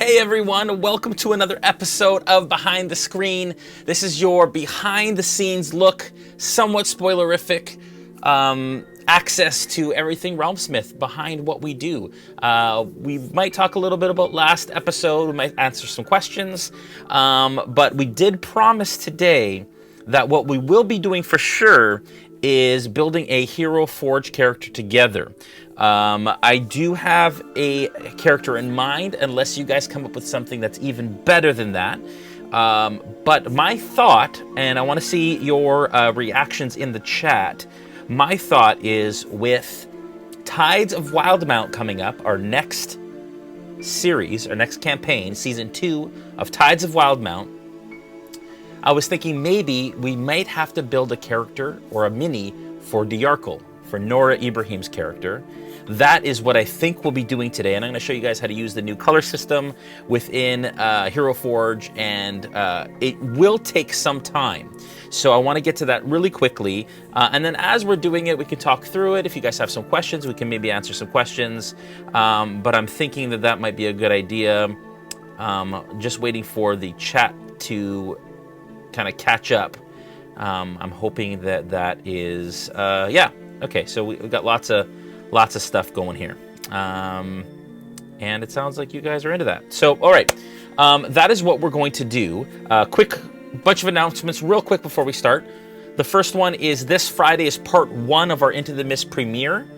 Hey everyone, welcome to another episode of Behind the Screen. This is your behind the scenes look, somewhat spoilerific, access to everything RealmSmith behind what we do. We might talk a little bit about last episode, we might answer some questions, but we did promise today that what we will be doing for sure is building a Hero Forge character together. I do have a character in mind, unless you guys come up with something that's even better than that. But my thought, and I want to see your reactions in the chat, my thought is with Tides of Wildemount coming up, our next series, our next campaign, Season 2 of Tides of Wildemount, I was thinking maybe we might have to build a character or a mini for Diarkle, for Nora Ibrahim's character. That is what I think we'll be doing today, and I'm going to show you guys how to use the new color system within Hero Forge, and it will take some time. So I want to get to that really quickly, and then as we're doing it, we can talk through it. If you guys have some questions, we can maybe answer some questions, but I'm thinking that that might be a good idea. Just waiting for the chat to kind of catch up. I'm hoping that that is, yeah. Okay, so we've got lots of stuff going here. And it sounds like you guys are into that. So, all right, that is what we're going to do. Quick bunch of announcements real quick before we start. The first one is this Friday is part 1 of our Into the Mist premiere.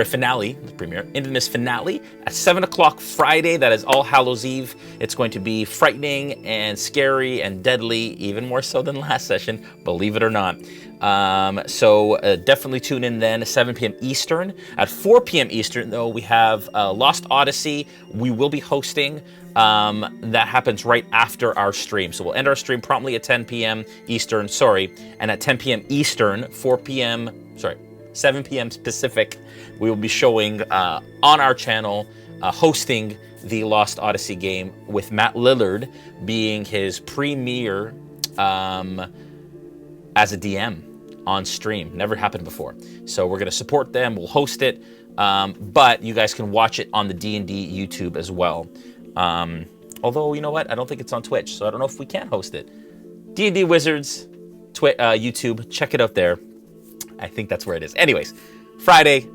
Finale, Into the Mist finale at 7 o'clock Friday. That is All Hallows Eve. It's going to be frightening and scary and deadly, even more so than last session, believe it or not. So definitely tune in then, 7 p.m. Eastern. At 4 p.m. Eastern, though, we have Lost Odyssey. We will be hosting. That happens right after our stream. So we'll end our stream promptly at 10 p.m. Eastern, and at 10 p.m. Eastern, 7 p.m. Pacific, we will be showing on our channel, hosting the Lost Odyssey game with Matt Lillard being his premiere as a DM on stream. Never happened before. So we're going to support them. We'll host it, but you guys can watch it on the D&D YouTube as well. Although, you know what? I don't think it's on Twitch, so I don't know if we can host it. D&D Wizards, YouTube, check it out there. I think that's where it is. Anyways, Friday,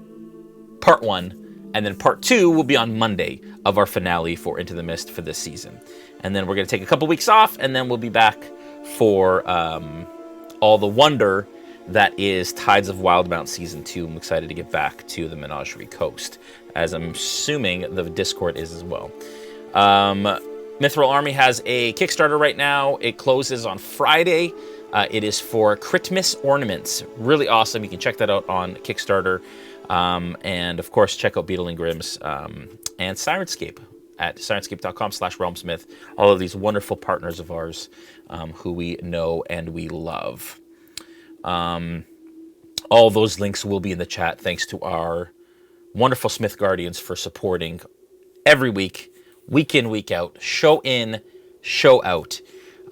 part 1, and then part 2 will be on Monday of our finale for Into the Mist for this season. And then we're going to take a couple weeks off, and then we'll be back for all the wonder that is Tides of Wildemount Season 2. I'm excited to get back to the Menagerie Coast, as I'm assuming the Discord is as well. Mithril Army has a Kickstarter right now. It closes on Friday. It is for Christmas ornaments. Really awesome. You can check that out on Kickstarter. And of course, check out Beetle and Grimm's and Sirenscape at sirenscape.com/RealmSmith. All of these wonderful partners of ours who we know and we love. All those links will be in the chat. Thanks to our wonderful Smith Guardians for supporting every week, week in, week out, show in, show out.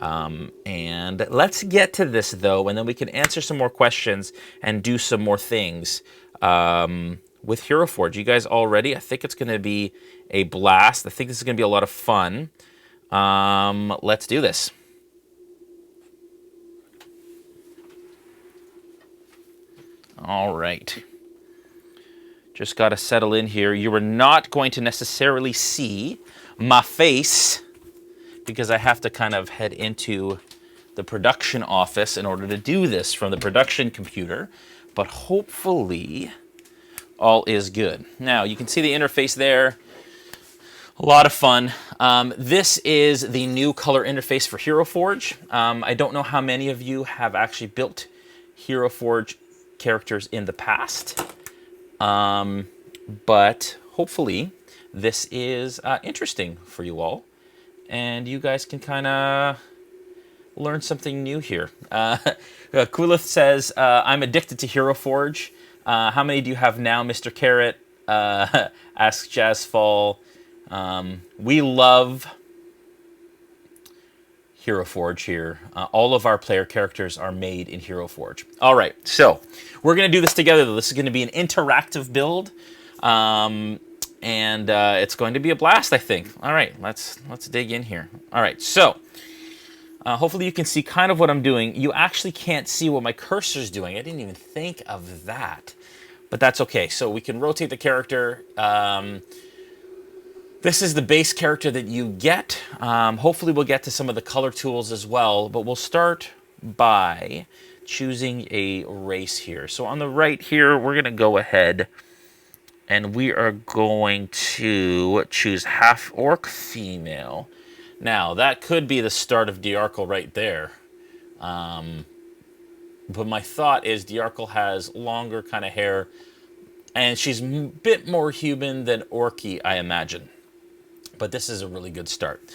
And let's get to this, though, and then we can answer some more questions and do some more things with Hero Forge. You guys all ready? I think it's going to be a blast. I think this is going to be a lot of fun. Let's do this. All right. Just got to settle in here. You are not going to necessarily see my face, because I have to kind of head into the production office in order to do this from the production computer, but hopefully all is good. Now, you can see the interface there. A lot of fun. This is the new color interface for Hero Forge. I don't know how many of you have actually built Hero Forge characters in the past, but hopefully this is interesting for you all. And you guys can kind of learn something new here. Kulith says, I'm addicted to Hero Forge. How many do you have now, Mr. Carrot? Asks Jazzfall. We love Hero Forge here. All of our player characters are made in Hero Forge. All right, so we're going to do this together, though. This is going to be an interactive build. and it's going to be a blast, I think. All right, let's dig in here. All right, so hopefully you can see kind of what I'm doing. You actually can't see what my cursor's doing. I didn't even think of that, but that's okay. So we can rotate the character. This is the base character that you get. Hopefully we'll get to some of the color tools as well, but we'll start by choosing a race here. So on the right here, we're going to go ahead and we are going to choose half-orc female. Now, that could be the start of Diarkle right there. But my thought is Diarkle has longer kind of hair, and she's a bit more human than orky, I imagine. But this is a really good start.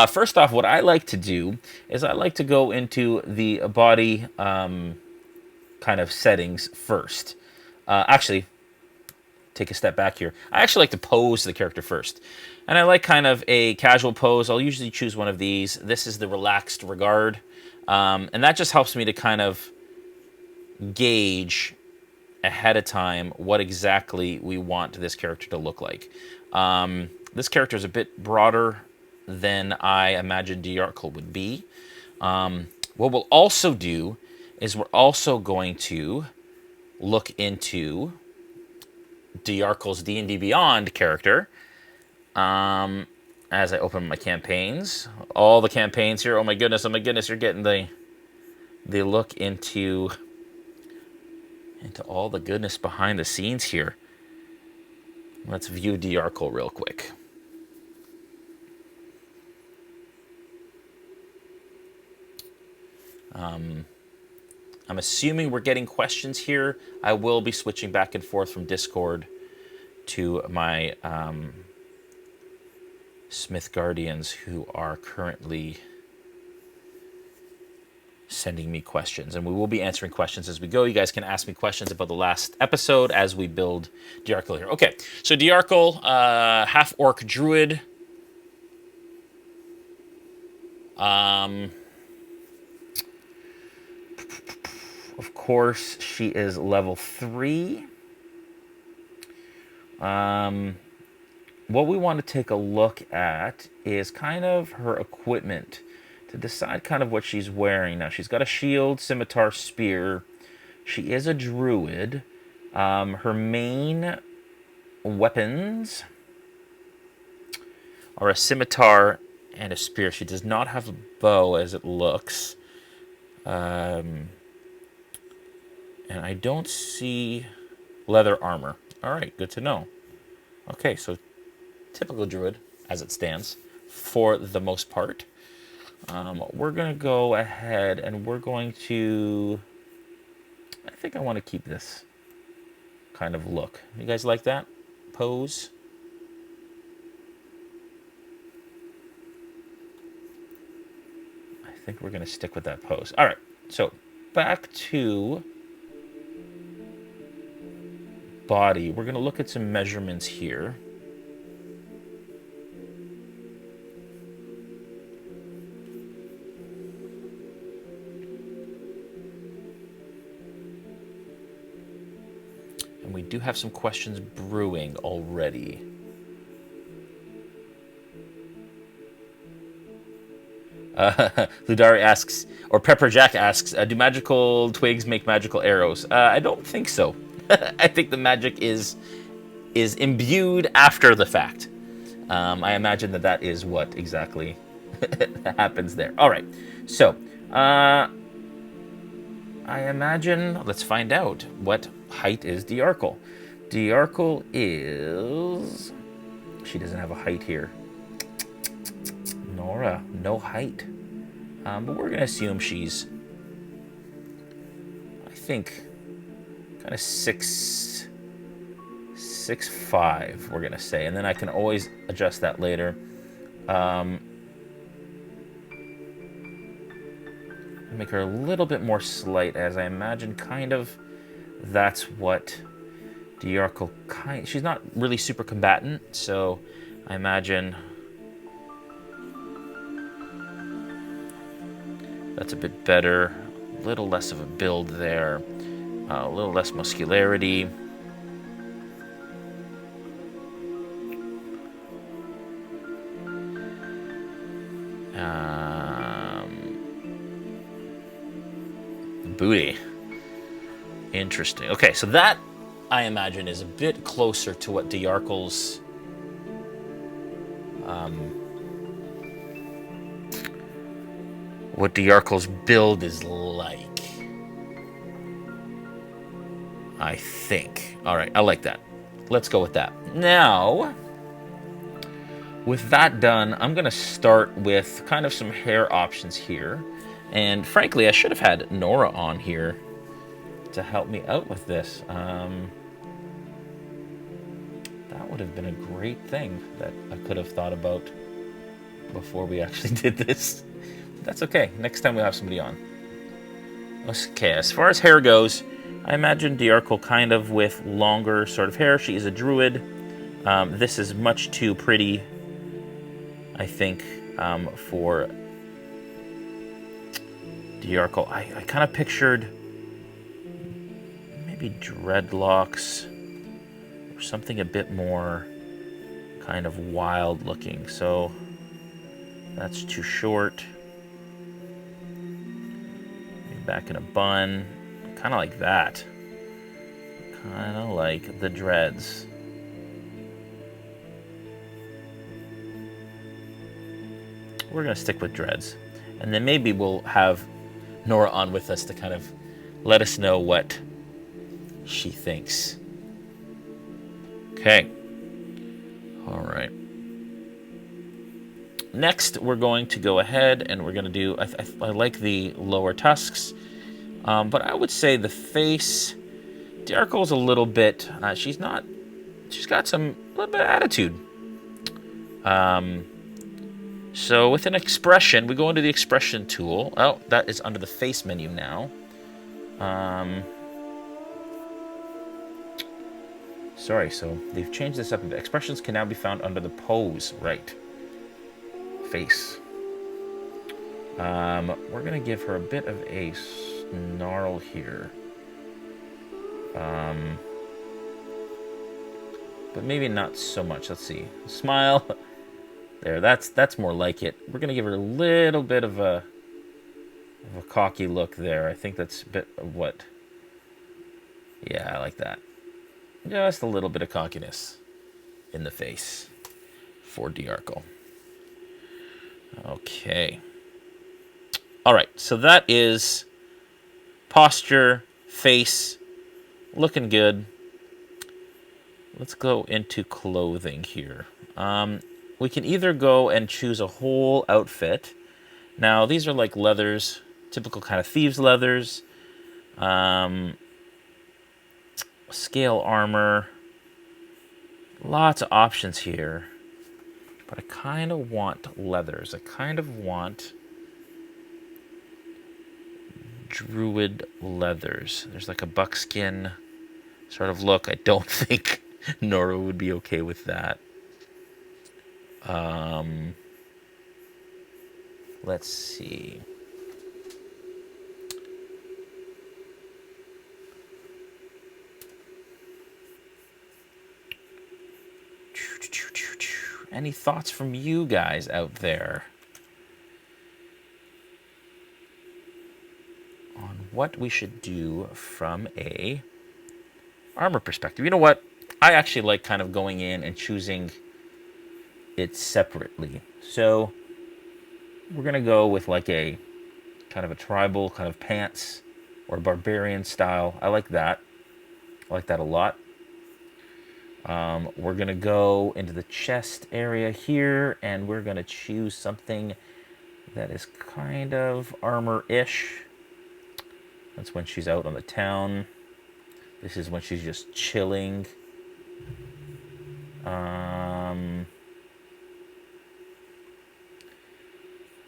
First off, what I like to do is I like to go into the body kind of settings first. Actually, take a step back here. I actually like to pose the character first. And I like kind of a casual pose. I'll usually choose one of these. This is the relaxed regard. And that just helps me to kind of gauge ahead of time what exactly we want this character to look like. This character is a bit broader than I imagined Diarkle would be. What we'll also do is we're also going to look into Diarkle's D&D Beyond character as I open my campaigns. All the campaigns here. Oh my goodness, you're getting the look into all the goodness behind the scenes here. Let's view Diarkle real quick. I'm assuming we're getting questions here. I will be switching back and forth from Discord to my Smith Guardians who are currently sending me questions. And we will be answering questions as we go. You guys can ask me questions about the last episode as we build Diarkle here. Okay, so Diarkle, half-orc druid. Of course, she is level 3. What we want to take a look at is kind of her equipment to decide kind of what she's wearing. Now, she's got a shield, scimitar, spear. She is a druid. Her main weapons are a scimitar and a spear. She does not have a bow as it looks. And I don't see leather armor. All right, good to know. Okay, so typical druid as it stands for the most part. We're going to go ahead and we're going to... I think I want to keep this kind of look. You guys like that pose? I think we're going to stick with that pose. All right, so back to body. We're going to look at some measurements here. And we do have some questions brewing already. Ludari asks, or Pepper Jack asks, do magical twigs make magical arrows? I don't think so. I think the magic is imbued after the fact. I imagine that is what exactly happens there. All right, so I imagine, let's find out what height is Diarkle. Diarkle is... She doesn't have a height here. Nora, no height. But we're going to assume she's, I think, kind of 6'5", we're going to say. And then I can always adjust that later. Make her a little bit more slight, as I imagine kind of that's what Diarkle kind... She's not really super combatant, so I imagine that's a bit better. A little less of a build there. A little less muscularity. booty. Interesting. Okay, so that, I imagine, is a bit closer to what Diarchel's build is like. I think. All right, I like that. Let's go with that. Now, with that done, I'm going to start with kind of some hair options here. And frankly, I should have had Nora on here to help me out with this. That would have been a great thing that I could have thought about before we actually did this. That's okay. Next time we'll have somebody on. Okay, as far as hair goes, I imagine Diarchel kind of with longer sort of hair. She is a druid. This is much too pretty, I think, for Diarchel. I kind of pictured maybe dreadlocks or something a bit more kind of wild looking. So that's too short. Maybe back in a bun. Kind of like that. Kind of like the dreads. We're going to stick with dreads. And then maybe we'll have Nora on with us to kind of let us know what she thinks. Okay. All right. Next, we're going to go ahead and we're going to do... I like the lower tusks. But I would say the face, Diarchel's a little bit, she's got a little bit of attitude. So with an expression, we go into the expression tool. Oh, that is under the face menu now. Sorry, so they've changed this up. Expressions can now be found under the pose, right? Face. We're going to give her a bit of a snarl here. But maybe not so much. Let's see. Smile. There, that's more like it. We're going to give her a little bit of a cocky look there. I think that's a bit of what... Yeah, I like that. Just a little bit of cockiness in the face for Diarchel. Okay. All right, so that is posture, face, looking good. Let's go into clothing here. We can either go and choose a whole outfit. Now, these are like leathers, typical kind of thieves' leathers. Scale armor. Lots of options here. But I kind of want leathers. I kind of want druid leathers. There's like a buckskin sort of look. I don't think Nora would be okay with that. Let's see. Any thoughts from you guys out there on what we should do from a armor perspective? You know what? I actually like kind of going in and choosing it separately. So we're going to go with like a kind of a tribal kind of pants or barbarian style. I like that. I like that a lot. We're going to go into the chest area here, and we're going to choose something that is kind of armor-ish. That's when she's out on the town. This is when she's just chilling.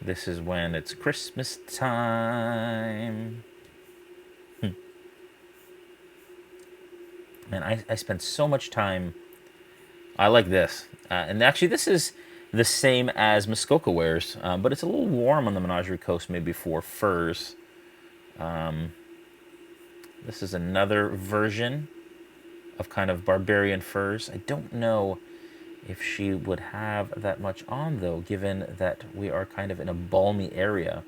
This is when it's Christmas time. Man, I spend so much time. I like this. And actually, this is the same as Muskoka wears, but it's a little warm on the Menagerie Coast, maybe for furs. This is another version of kind of barbarian furs. I don't know if she would have that much on, though, given that we are kind of in a balmy area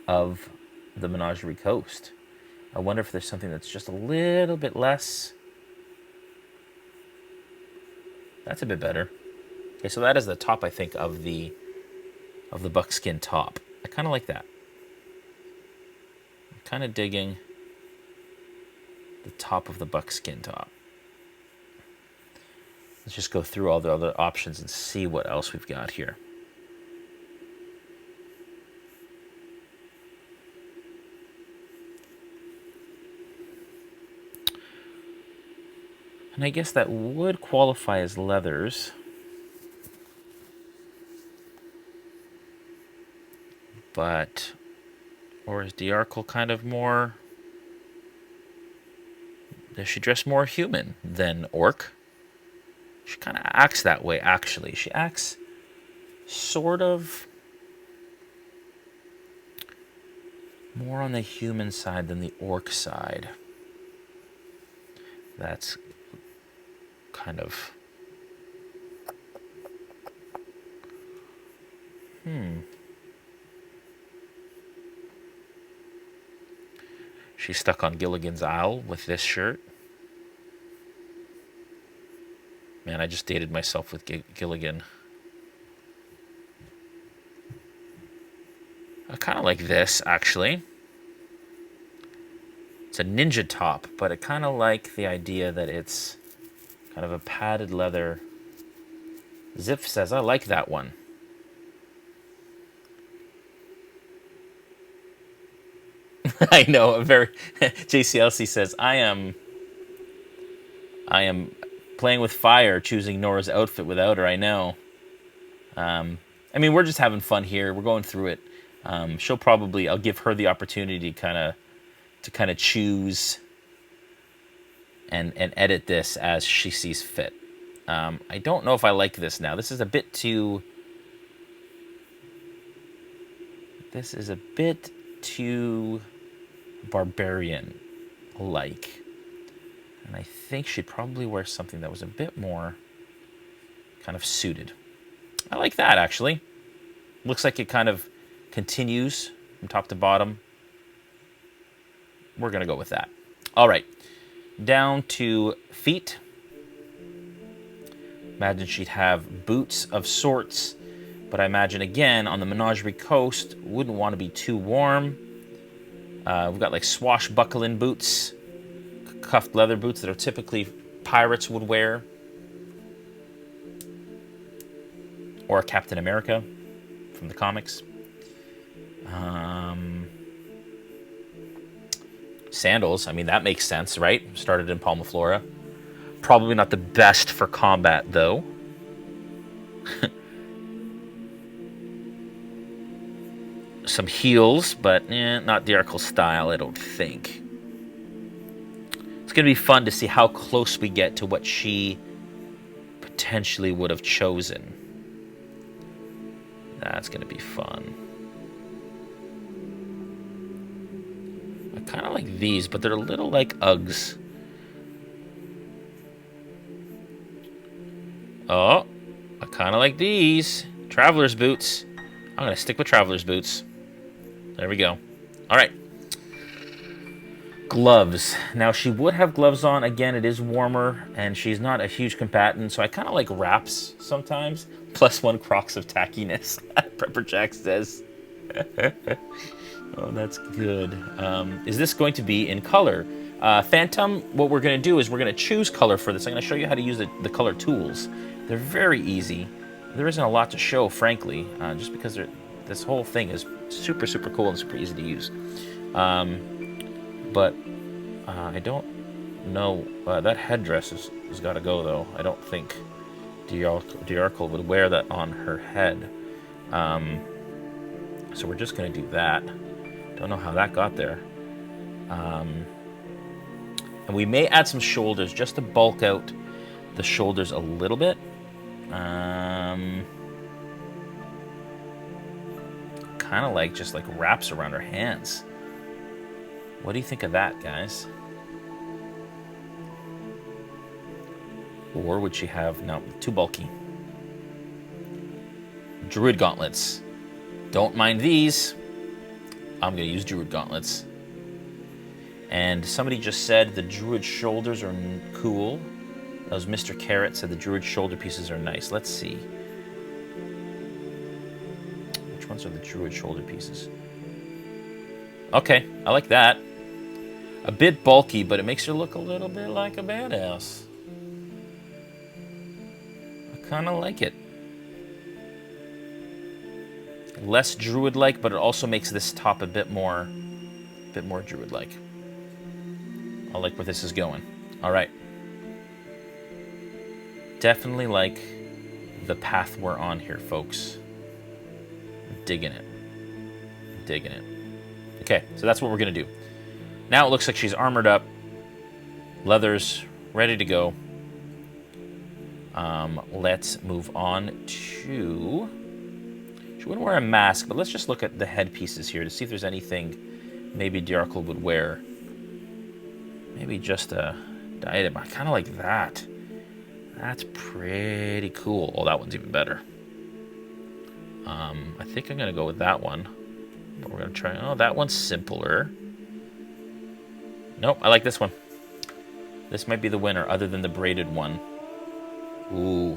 of the Menagerie Coast. I wonder if there's something that's just a little bit less. That's a bit better. Okay, so that is the top, I think, of the buckskin top. I kind of like that. I'm kind of digging the top of the buckskin top. Let's just go through all the other options and see what else we've got here. And I guess that would qualify as leathers. But, or is Diarchal kind of more, does she dress more human than orc? She kind of acts that way, actually. She acts sort of more on the human side than the orc side. That's kind of... She's stuck on Gilligan's Isle with this shirt. Man, I just dated myself with Gilligan. I kind of like this, actually. It's a ninja top, but I kind of like the idea that it's kind of a padded leather. Zip says, I like that one. I know, a very... JCLC says, I am playing with fire, choosing Nora's outfit without her, I know. I mean, we're just having fun here. We're going through it. She'll probably... I'll give her the opportunity to kind of choose and edit this as she sees fit. I don't know if I like this now. This is a bit too... This is a bit too barbarian-like. And I think she'd probably wear something that was a bit more kind of suited. I like that, actually. Looks like it kind of continues from top to bottom. We're going to go with that. All right. Down to feet. Imagine she'd have boots of sorts. But I imagine, again, on the Menagerie Coast, wouldn't want to be too warm. We've got like swashbuckling boots. Cuffed leather boots that are typically pirates would wear. Or Captain America from the comics. Sandals, I mean, that makes sense, right? Started in Palmaflora. Probably not the best for combat, though. Some heels, but not Diarchal style, I don't think. It's going to be fun to see how close we get to what she potentially would have chosen. That's going to be fun. I kind of like these, but they're a little like Uggs. Oh, I kind of like these. Traveler's boots. I'm going to stick with Traveler's boots. There we go. All right. Gloves. Now, she would have gloves on. Again, it is warmer, and she's not a huge combatant, so I kind of like wraps sometimes. +1 Crocs of tackiness, Prepper Jack says. Oh, that's good. Is this going to be in color? Phantom, what we're going to do is we're going to choose color for this. I'm going to show you how to use the color tools. They're very easy. There isn't a lot to show, frankly, just because this whole thing is super, super cool and super easy to use. But I don't know. That headdress has got to go, though. I don't think Diarchal would wear that on her head. So we're just going to do that. Don't know how that got there. And we may add some shoulders just to bulk out the shoulders a little bit. Kind of like just like wraps around her hands. What do you think of that, guys? Or would she have... No, too bulky. Druid gauntlets. Don't mind these. I'm going to use Druid Gauntlets. And somebody just said the Druid shoulders are cool. That was Mr. Carrot said the Druid shoulder pieces are nice. Let's see. Which ones are the Druid shoulder pieces? Okay, I like that. A bit bulky, but it makes her look a little bit like a badass. I kind of like it. Less Druid-like, but it also makes this top a bit more Druid-like. I like where this is going. All right. Definitely like the path we're on here, folks. I'm digging it. I'm digging it. Okay, so that's what we're going to do. Now it looks like she's armored up. Leather's ready to go. Let's move on to... She wouldn't wear a mask, but let's just look at the headpieces here to see if there's anything maybe Diarkle would wear. Maybe just a diadem. I kind of like that. That's pretty cool. Oh, that one's even better. I think I'm going to go with that one. But we're going to try... Oh, that one's simpler. Nope, I like this one. This might be the winner, other than the braided one. Ooh.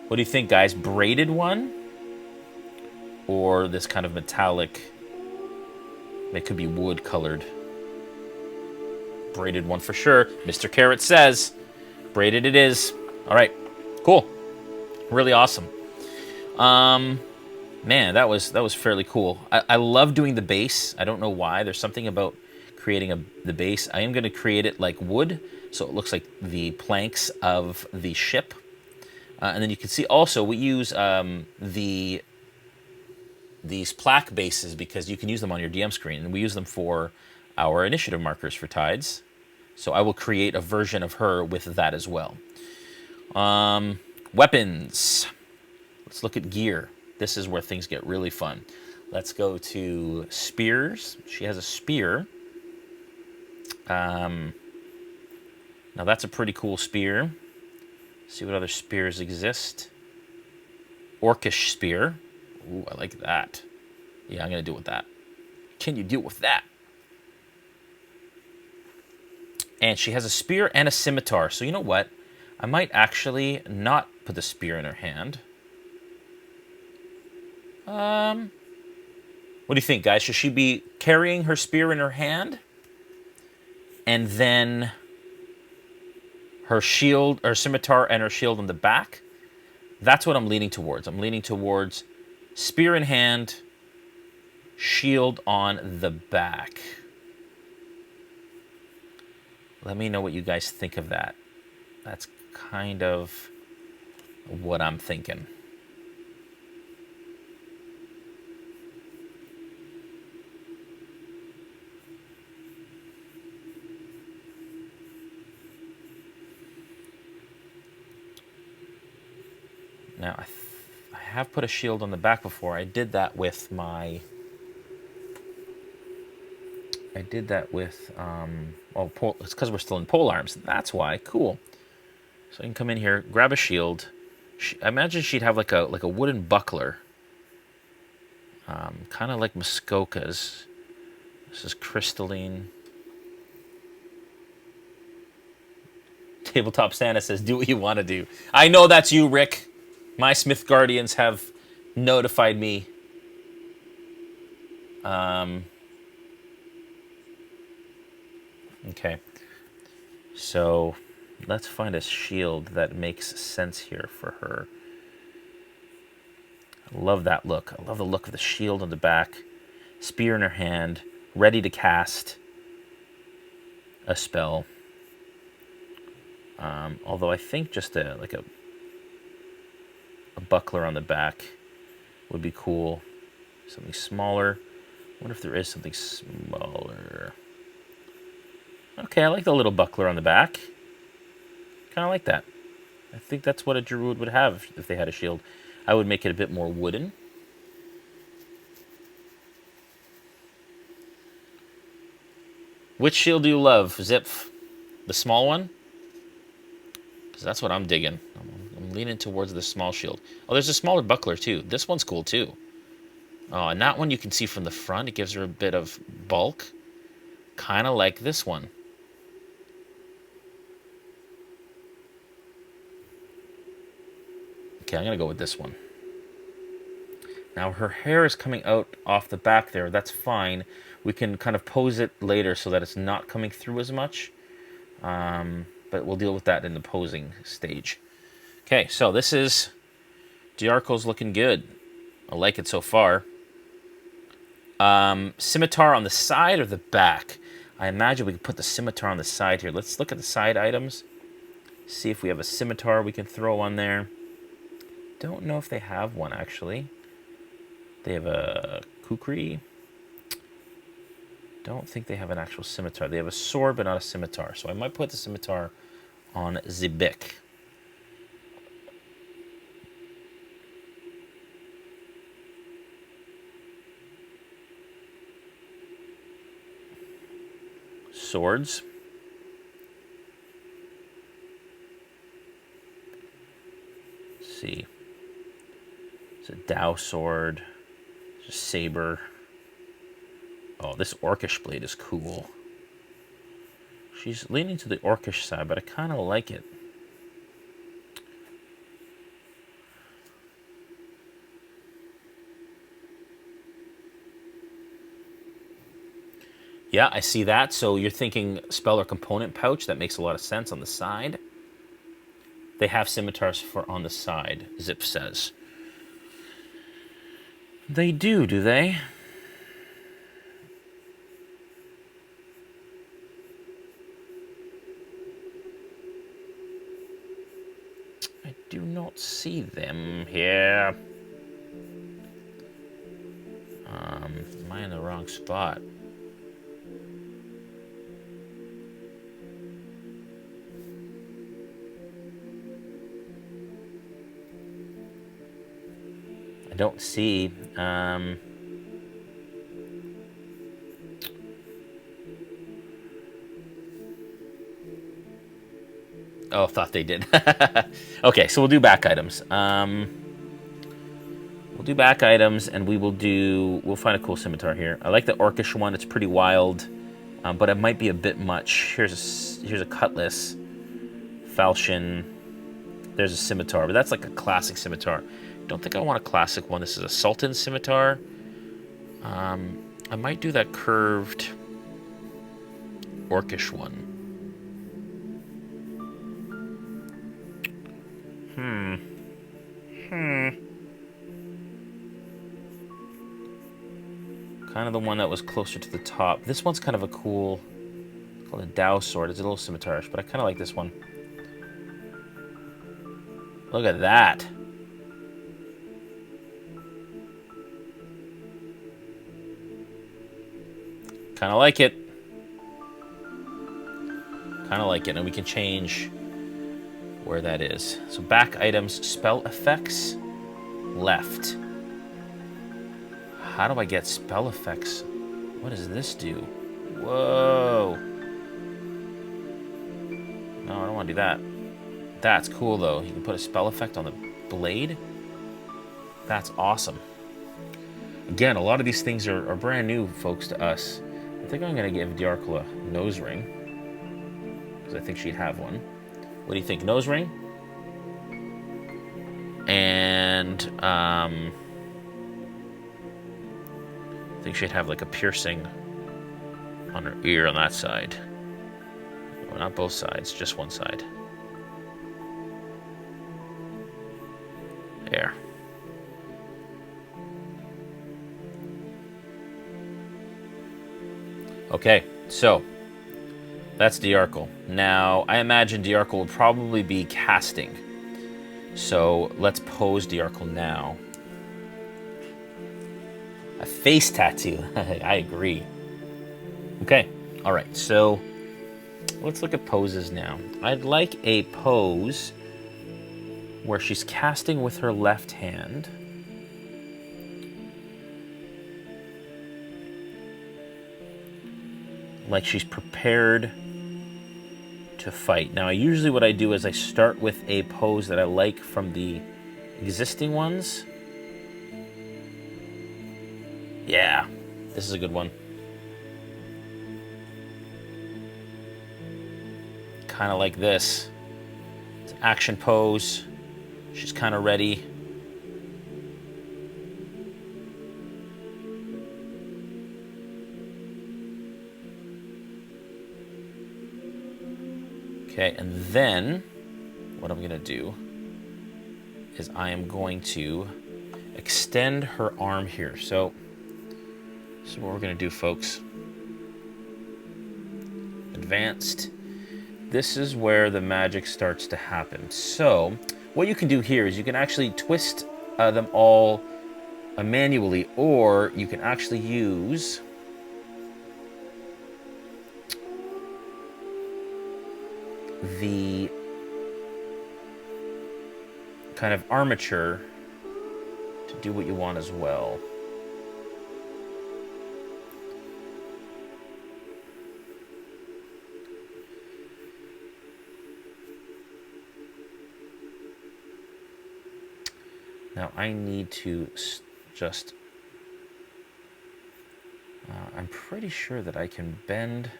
What do you think, guys? Braided one? Or this kind of metallic... It could be wood-colored. Braided one for sure. Mr. Carrot says... Braided it is. All right, cool. Really awesome. Man, that was fairly cool. I love doing the base. I don't know why. There's something about creating the base. I am going to create it like wood, so it looks like the planks of the ship. And then you can see also we use these plaque bases because you can use them on your DM screen, and we use them for our initiative markers for Tides. So I will create a version of her with that as well. Weapons. Let's look at gear. This is where things get really fun. Let's go to spears. She has a spear. Now that's a pretty cool spear. See what other spears exist. Orcish spear. Ooh, I like that. Yeah, I'm going to deal with that. Can you deal with that? And she has a spear and a scimitar. So you know what? I might actually not put the spear in her hand. What do you think, guys? Should she be carrying her spear in her hand? And then her shield, or scimitar and her shield on the back? That's what I'm leaning towards. I'm leaning towards spear in hand, shield on the back. Let me know what you guys think of that. That's kind of what I'm thinking. Now, I have put a shield on the back before. I did that with my... it's because we're still in pole arms. That's why. Cool. So I can come in here, grab a shield. I imagine she'd have like a wooden buckler. Kind of like Muskoka's. This is crystalline. Tabletop Santa says, do what you want to do. I know that's you, Rick. My Smith Guardians have notified me. Okay. So let's find a shield that makes sense here for her. I love that look. I love the look of the shield on the back. Spear in her hand. Ready to cast a spell. Although I think just a buckler on the back would be cool. Something smaller. I wonder if there is something smaller. Okay, I like the little buckler on the back. Kind of like that. I think that's what a druid would have if they had a shield. I would make it a bit more wooden. Which shield do you love, Zip? The small one? Because that's what I'm digging. I'm leaning towards the small shield. Oh, there's a smaller buckler, too. This one's cool, too. Oh, and that one you can see from the front. It gives her a bit of bulk. Kind of like this one. Okay, I'm going to go with this one. Now, her hair is coming out off the back there. That's fine. We can kind of pose it later so that it's not coming through as much. But we'll deal with that in the posing stage. Okay, so this is... Diarco's looking good. I like it so far. Scimitar on the side or the back? I imagine we could put the scimitar on the side here. Let's look at the side items. See if we have a scimitar we can throw on there. Don't know if they have one, actually. They have a kukri. Don't think they have an actual scimitar. They have a sword, but not a scimitar. So I might put the scimitar on the bick. Swords. Let's see. It's a Dao sword. It's a saber. Oh, this orcish blade is cool. She's leaning to the orcish side, but I kind of like it. Yeah, I see that. So you're thinking spell or component pouch. That makes a lot of sense on the side. They have scimitars for on the side, Zip says. They do they? I do not see them here. Am I in the wrong spot? I don't see. Oh, thought they did. Okay, so we'll do back items. We'll do back items, and we'll find a cool scimitar here. I like the orcish one. It's pretty wild, but it might be a bit much. Here's a cutlass, falchion. There's a scimitar, but that's like a classic scimitar. Don't think I want a classic one. This is a Sultan scimitar. I might do that curved orcish one. Kind of the one that was closer to the top. This one's kind of a cool, it's called a Dao sword. It's a little scimitarish, but I kind of like this one. Look at that. Kind of like it. Kind of like it. And we can change where that is. So back items, spell effects, left. How do I get spell effects? What does this do? Whoa. No, I don't want to do that. That's cool, though. You can put a spell effect on the blade. That's awesome. Again, a lot of these things are brand new, folks, to us. I think I'm going to give Diarco a nose ring, because I think she'd have one. What do you think? Nose ring? And I think she'd have like a piercing on her ear on that side. Well, not both sides, just one side. There. Okay, so that's Diarco. Now, I imagine Diarco will probably be casting. So let's pose Diarco now. A face tattoo. I agree. Okay, all right, so let's look at poses now. I'd like a pose where she's casting with her left hand. Like she's prepared to fight. Now, usually what I do is I start with a pose that I like from the existing ones. Yeah, this is a good one. Kind of like this. It's an action pose. She's kind of ready. Okay, and then what I'm going to do is I am going to extend her arm here. So this is what we're going to do, folks. Advanced. This is where the magic starts to happen. So what you can do here is you can actually twist them all manually, or you can actually use the kind of armature to do what you want as well. Now I need to just... I'm pretty sure that I can bend...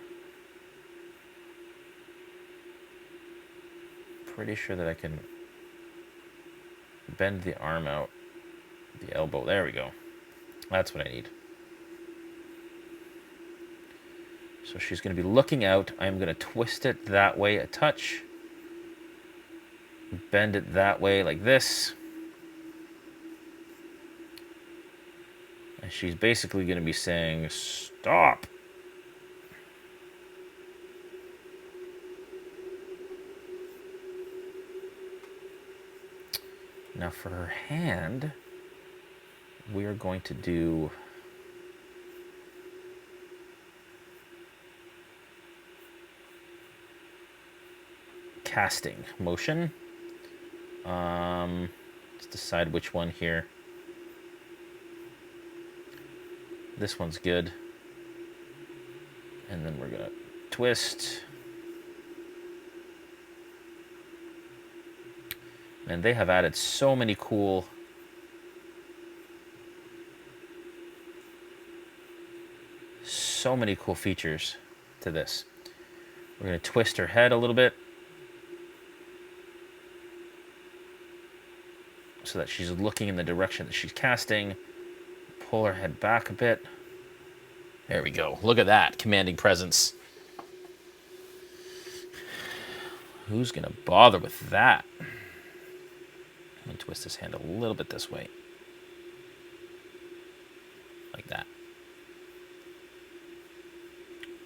Pretty sure that I can bend the arm out, the elbow. There we go. That's what I need. So she's going to be looking out. I'm going to twist it that way a touch. Bend it that way like this. And she's basically going to be saying, stop. Now for her hand, we are going to do casting motion. Let's decide which one here. This one's good. And then we're gonna twist. And they have added so many cool features to this. We're going to twist her head a little bit so that she's looking in the direction that she's casting. Pull her head back a bit. There we go. Look at that commanding presence. Who's going to bother with that? I'm going to twist this hand a little bit this way. Like that.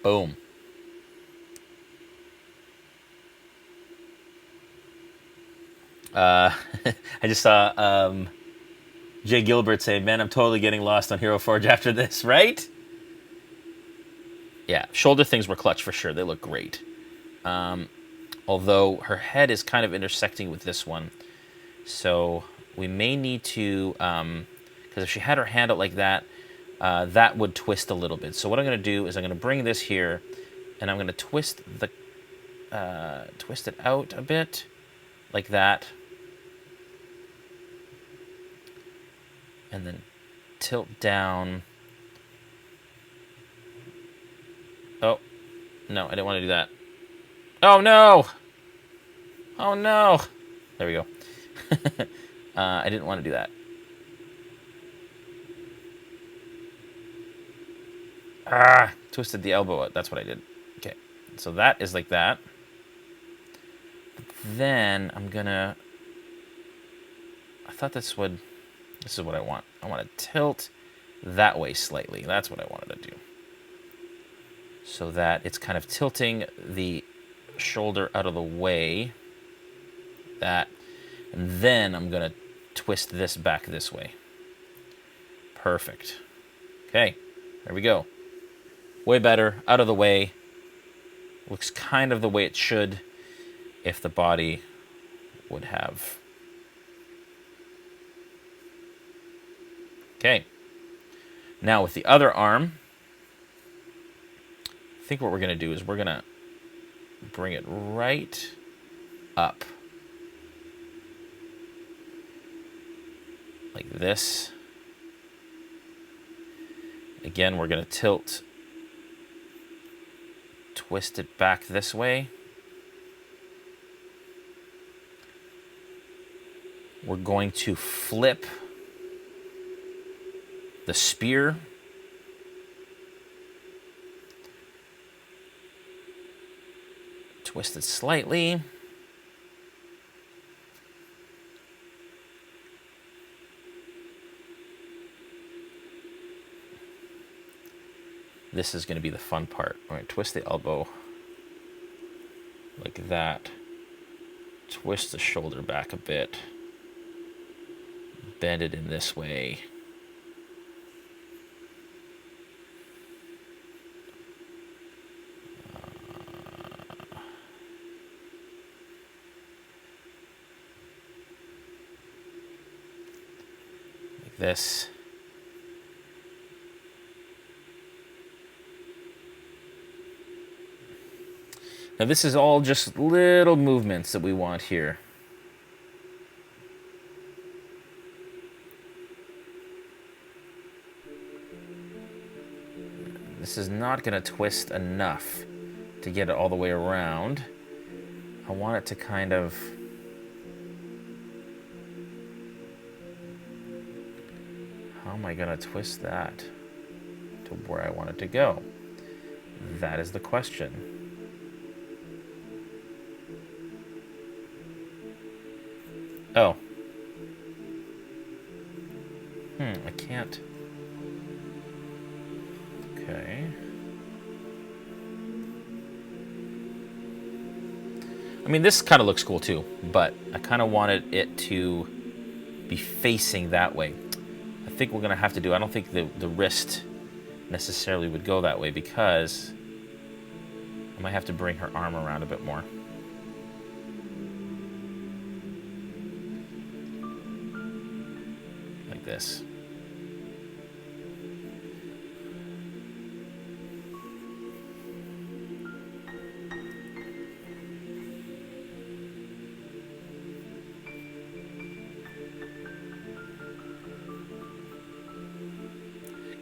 Boom. I just saw Jay Gilbert say, man, I'm totally getting lost on Hero Forge after this, right? Yeah, shoulder things were clutch for sure. They look great. Although her head is kind of intersecting with this one. So we may need to, because if she had her hand out like that, that would twist a little bit. So what I'm going to do is I'm going to bring this here, and I'm going to twist it out a bit, like that. And then tilt down. Oh, no, I didn't want to do that. Oh, no! Oh, no! There we go. I didn't want to do that. Twisted the elbow out. That's what I did. Okay, so that is like that. Then I'm gonna... I thought this would... This is what I want. I want to tilt that way slightly. That's what I wanted to do. So that it's kind of tilting the shoulder out of the way. That. And then I'm going to twist this back this way. Perfect. Okay, there we go. Way better, out of the way. Looks kind of the way it should if the body would have. Okay. Now with the other arm, I think what we're going to do is we're going to bring it right up. Like this. Again, we're going to twist it back this way. We're going to flip the spear. Twist it slightly. This is going to be the fun part. All right, twist the elbow like that. Twist the shoulder back a bit. Bend it in this way. Like this. Now this is all just little movements that we want here. This is not going to twist enough to get it all the way around. I want it to kind of... How am I going to twist that to where I want it to go? That is the question. Oh. I can't. Okay. I mean, this kind of looks cool too, but I kind of wanted it to be facing that way. I think we're going to have to do, I don't think the wrist necessarily would go that way because I might have to bring her arm around a bit more. Like this.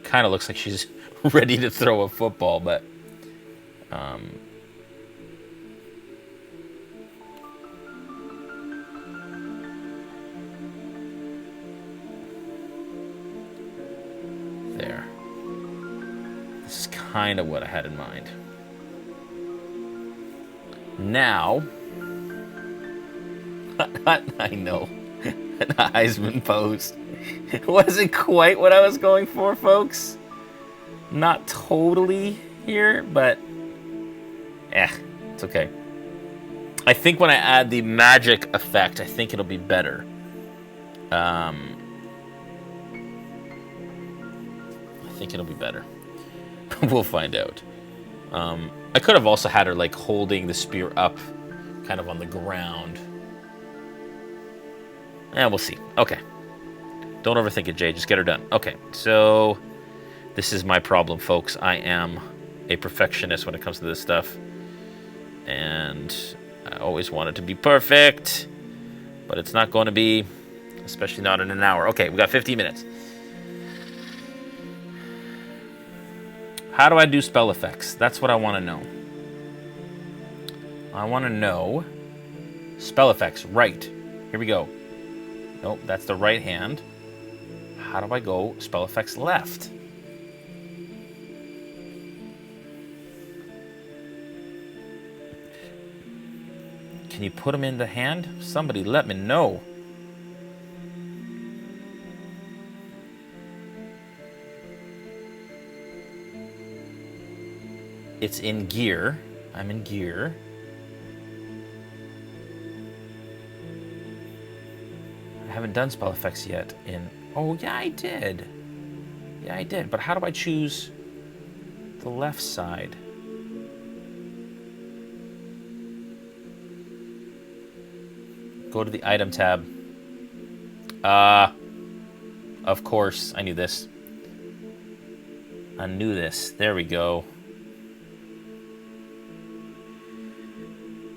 Kind of looks like she's ready to throw a football, but there. This is kind of what I had in mind. Now, I know, an Heisman post. It wasn't quite what I was going for, folks. Not totally here, but it's okay. I think when I add the magic effect, I think it'll be better. I think it'll be better. We'll find out. I could have also had her like holding the spear up, kind of on the ground. We'll see. Okay. Don't overthink it, Jay. Just get her done. Okay, so this is my problem, folks. I am a perfectionist when it comes to this stuff. And I always want it to be perfect. But it's not going to be, especially not in an hour. Okay, we got 15 minutes. How do I do spell effects? That's what I want to know. I want to know spell effects. Right. Here we go. Nope, that's the right hand. How do I go spell effects left? Can you put them in the hand? Somebody let me know. It's in gear. I'm in gear. I haven't done spell effects yet in... Oh, yeah, I did. Yeah, I did. But how do I choose the left side? Go to the item tab. Of course. I knew this. I knew this. There we go.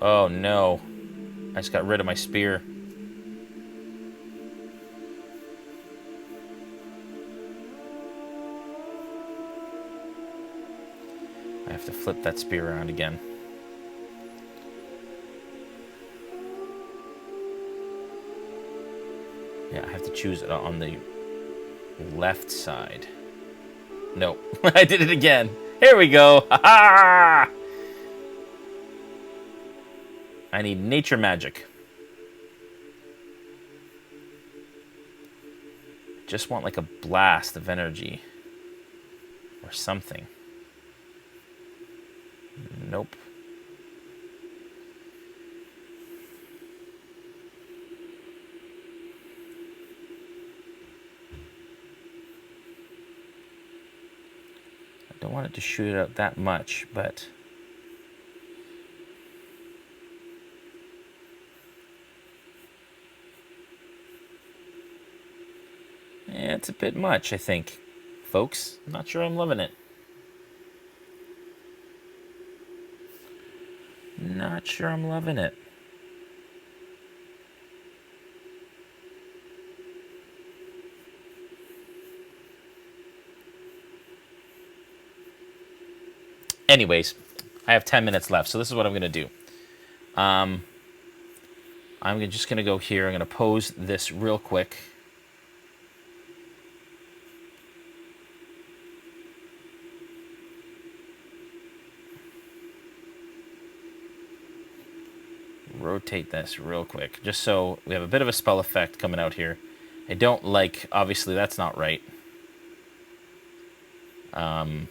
Oh, no. I just got rid of my spear. I have to flip that spear around again. Yeah, I have to choose it on the left side. No, I did it again. Here we go. Ha ha! I need nature magic. Just want like a blast of energy. Or something. Nope. I don't want it to shoot it out that much, but... yeah, it's a bit much, I think, folks. I'm not sure I'm loving it. Not sure I'm loving it. Anyways, I have 10 minutes left, so this is what I'm going to do. I'm just going to go here. I'm going to pose this real quick. Rotate this real quick, just so we have a bit of a spell effect coming out here. I don't like, obviously that's not right. I'm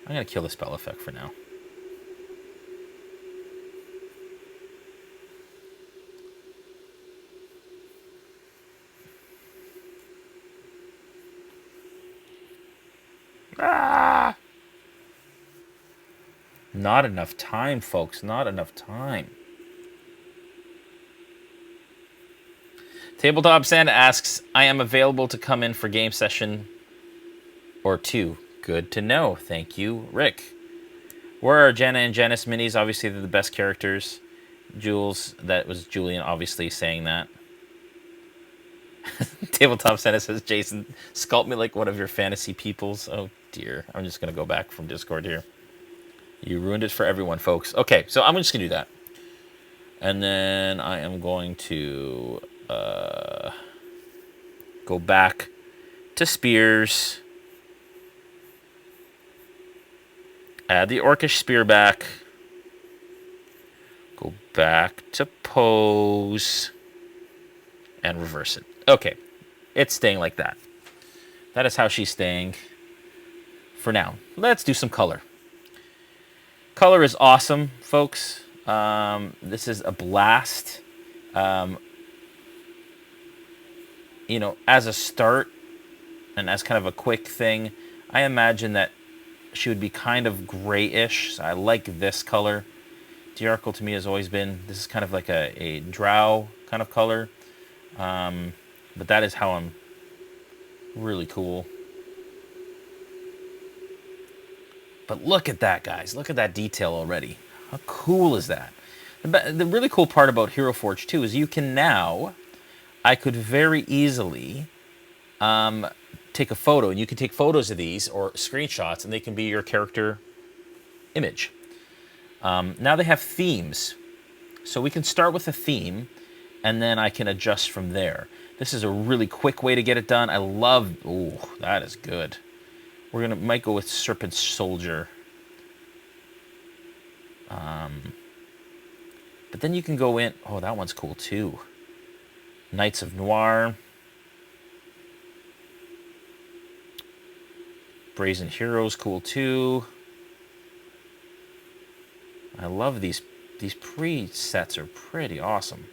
going to kill the spell effect for now. Ah! Not enough time, folks. Not enough time. Tabletop Santa asks, I am available to come in for game session or two. Good to know. Thank you, Rick. Where are Jenna and Janice minis? Obviously, they're the best characters. Jules, that was Julian obviously saying that. Tabletop Santa says, Jason, sculpt me like one of your fantasy peoples. Oh, dear. I'm just going to go back from Discord here. You ruined it for everyone, folks. Okay, so I'm just going to do that. And then I am going to go back to spears. Add the orcish spear back. Go back to pose. And reverse it. Okay, it's staying like that. That is how she's staying for now. Let's do some color. Color is awesome, folks. This is a blast. You know, as a start and as kind of a quick thing, I imagine that she would be kind of grayish. So I like this color. Diarchal to me has always been, this is kind of like a drow kind of color. But that is how I'm really cool. But look at that, guys. Look at that detail already. How cool is that? The really cool part about Hero Forge 2 is you can now, I could very easily take a photo, and you can take photos of these or screenshots, and they can be your character image. Now they have themes. So we can start with a theme, and then I can adjust from there. This is a really quick way to get it done. I love, ooh, that is good. Might go with Serpent Soldier. But then you can go in, oh, that one's cool too. Knights of Noir. Brazen Heroes, cool too. I love these presets are pretty awesome.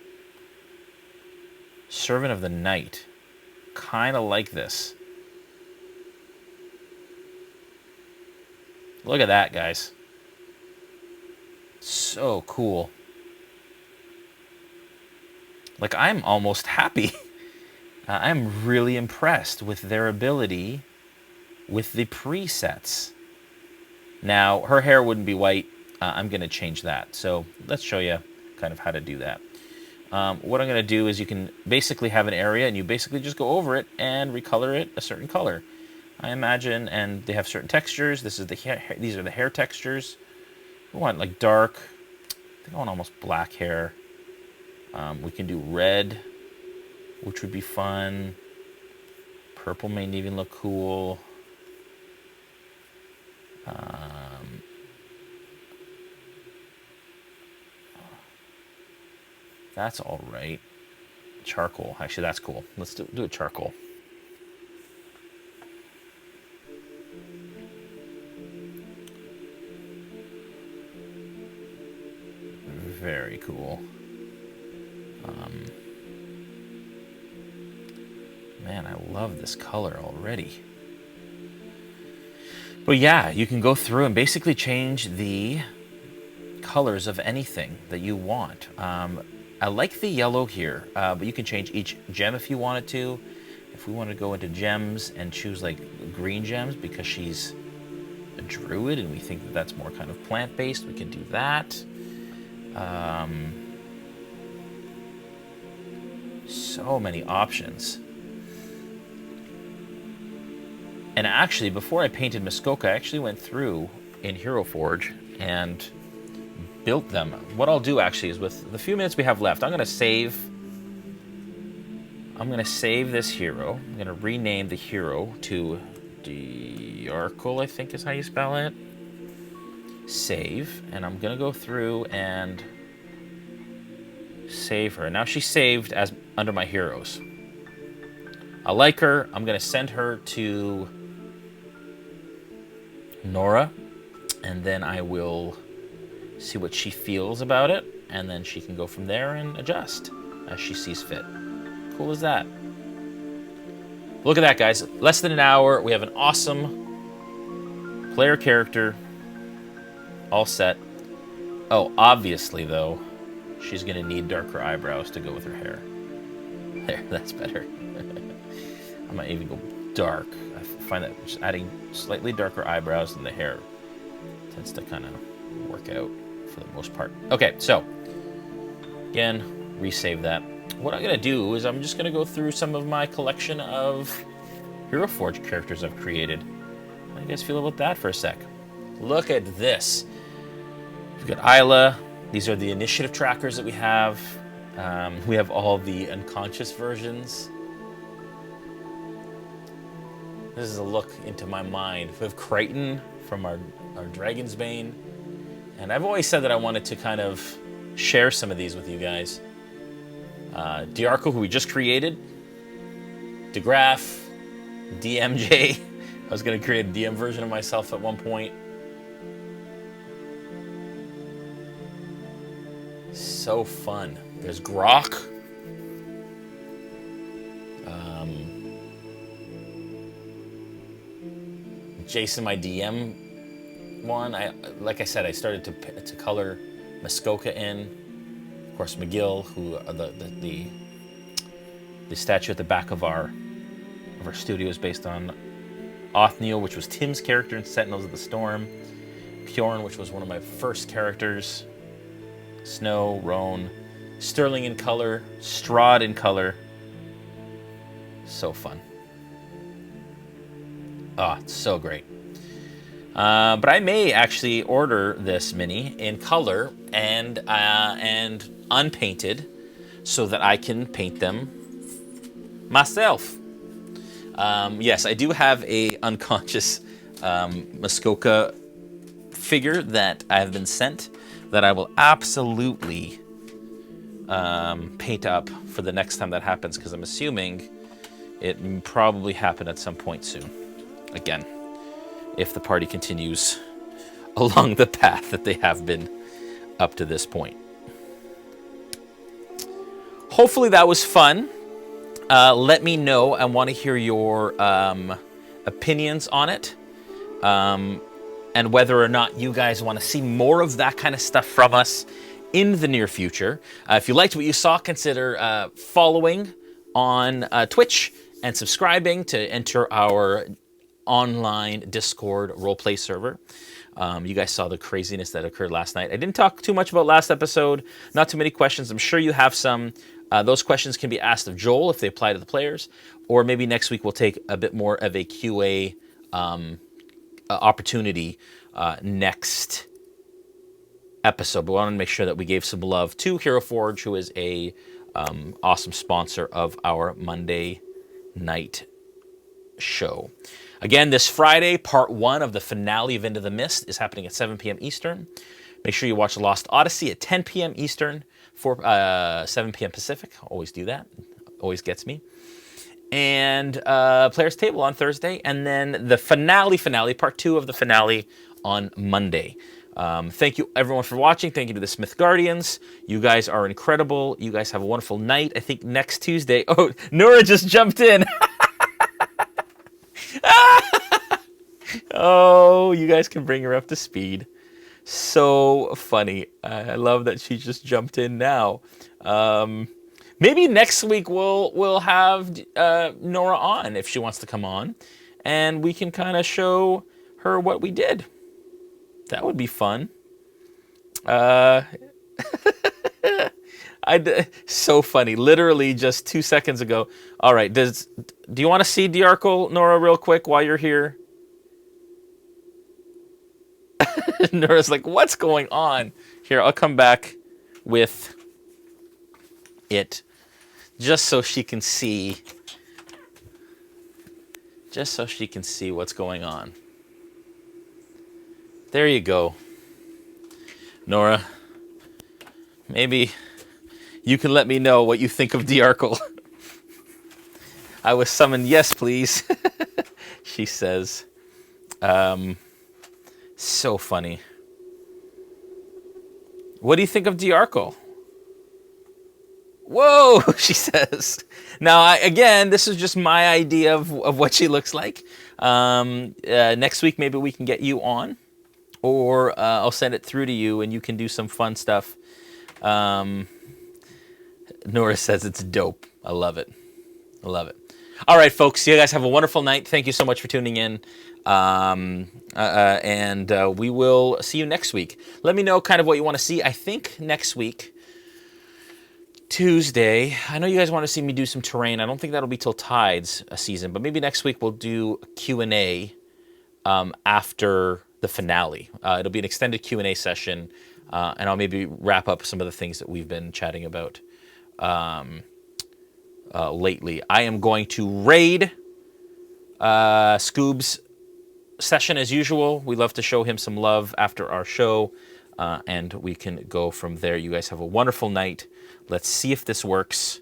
Servant of the Night. Kind of like this. Look at that, guys. So cool. Like, I'm almost happy. I'm really impressed with their ability with the presets. Now, her hair wouldn't be white. I'm going to change that. So let's show you kind of how to do that. What I'm going to do is you can basically have an area, and you basically just go over it and recolor it a certain color. I imagine, and they have certain textures. This is the hair, these are the hair textures. We want like dark. I think I want almost black hair. We can do red, which would be fun. Purple may even look cool. That's all right. Charcoal. Actually, that's cool. Let's do a charcoal. Very cool. Man, I love this color already. But yeah, you can go through and basically change the colors of anything that you want. I like the yellow here, but you can change each gem if you wanted to. If we want to go into gems and choose like green gems because she's a druid and we think that that's more kind of plant-based, we can do that. So many options. And actually, before I painted Muskoka, I actually went through in Hero Forge and built them. What I'll do actually is with the few minutes we have left, I'm going to save this hero. I'm going to rename the hero to Diarkle, I think is how you spell it. Save, and I'm going to go through and save her. Now she's saved as under my heroes. I like her. I'm going to send her to Nora, and then I will see what she feels about it, and then she can go from there and adjust as she sees fit. Cool as that. Look at that, guys. Less than an hour. We have an awesome player character all set. Oh, obviously, though, she's going to need darker eyebrows to go with her hair. There, that's better. I might even go dark. I find that just adding slightly darker eyebrows in the hair tends to kind of work out for the most part. Okay, so again, resave that. What I'm going to do is I'm just going to go through some of my collection of Hero Forge characters I've created. How do you guys feel about that for a sec? Look at this. We've got Isla. These are the initiative trackers that we have. We have all the unconscious versions. This is a look into my mind. We have Crichton from our Dragon's Bane. And I've always said that I wanted to kind of share some of these with you guys. Diarco, who we just created. DeGraff. DMJ. I was going to create a DM version of myself at one point. So fun. There's Grok. Jason, my DM one. Like I said, I started to color Muskoka in. Of course, McGill, who the statue at the back of our studio is based on Othniel, which was Tim's character in Sentinels of the Storm. Pjorn, which was one of my first characters. Snow, Roan, Sterling in color, Strahd in color. So fun. Oh, it's so great. But I may actually order this mini in color and unpainted so that I can paint them myself. Yes, I do have a unconscious Muskoka figure that I have been sent that I will absolutely paint up for the next time that happens, because I'm assuming it probably happen at some point soon. Again, if the party continues along the path that they have been up to this point. Hopefully that was fun. Let me know. I want to hear your opinions on it. And whether or not you guys want to see more of that kind of stuff from us in the near future. If you liked what you saw, consider following on Twitch and subscribing to enter our online Discord roleplay server. You guys saw the craziness that occurred last night. I didn't talk too much about last episode. Not too many questions. I'm sure you have some. Those questions can be asked of Joel if they apply to the players. Or maybe next week we'll take a bit more of a QA opportunity next episode. But we want to make sure that we gave some love to Hero Forge, who is a awesome sponsor of our Monday night show. Again, this Friday, part 1 of the finale of Into the Mist is happening at 7 p.m. Eastern. Make sure you watch Lost Odyssey at 10 p.m. Eastern, 7 p.m. Pacific. Always do that. Always gets me. And Player's Table on Thursday. And then the finale, part 2 of the finale on Monday. Thank you, everyone, for watching. Thank you to the Smith Guardians. You guys are incredible. You guys have a wonderful night. I think next Tuesday... Oh, Nora just jumped in. Oh, you guys can bring her up to speed. So funny. I love that she just jumped in now. Maybe next week we'll have Nora on if she wants to come on, and we can kind of show her what we did. That would be fun. So funny. Literally just 2 seconds ago. All right. Do you want to see Diarkle, Nora, real quick while you're here? Nora's like, what's going on? Here, I'll come back with it just so she can see. Just so she can see what's going on. There you go. Nora, maybe you can let me know what you think of Diarkle. I was summoned, yes, please. She says. So funny. What do you think of Diarkle? Whoa, she says. Now, again, this is just my idea of what she looks like. Next week, maybe we can get you on. Or I'll send it through to you and you can do some fun stuff. Nora says it's dope. I love it. I love it. All right, folks. You guys have a wonderful night. Thank you so much for tuning in. And we will see you next week. Let me know kind of what you want to see. I think next week, Tuesday, I know you guys want to see me do some terrain. I don't think that'll be till Tides season, but maybe next week we'll do a Q&A after the finale. It'll be an extended Q&A session, and I'll maybe wrap up some of the things that we've been chatting about lately. I am going to raid Scoob's session as usual. We love to show him some love after our show, and we can go from there. You guys have a wonderful night. Let's see if this works.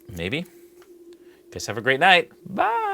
Maybe. You guys have a great night. Bye.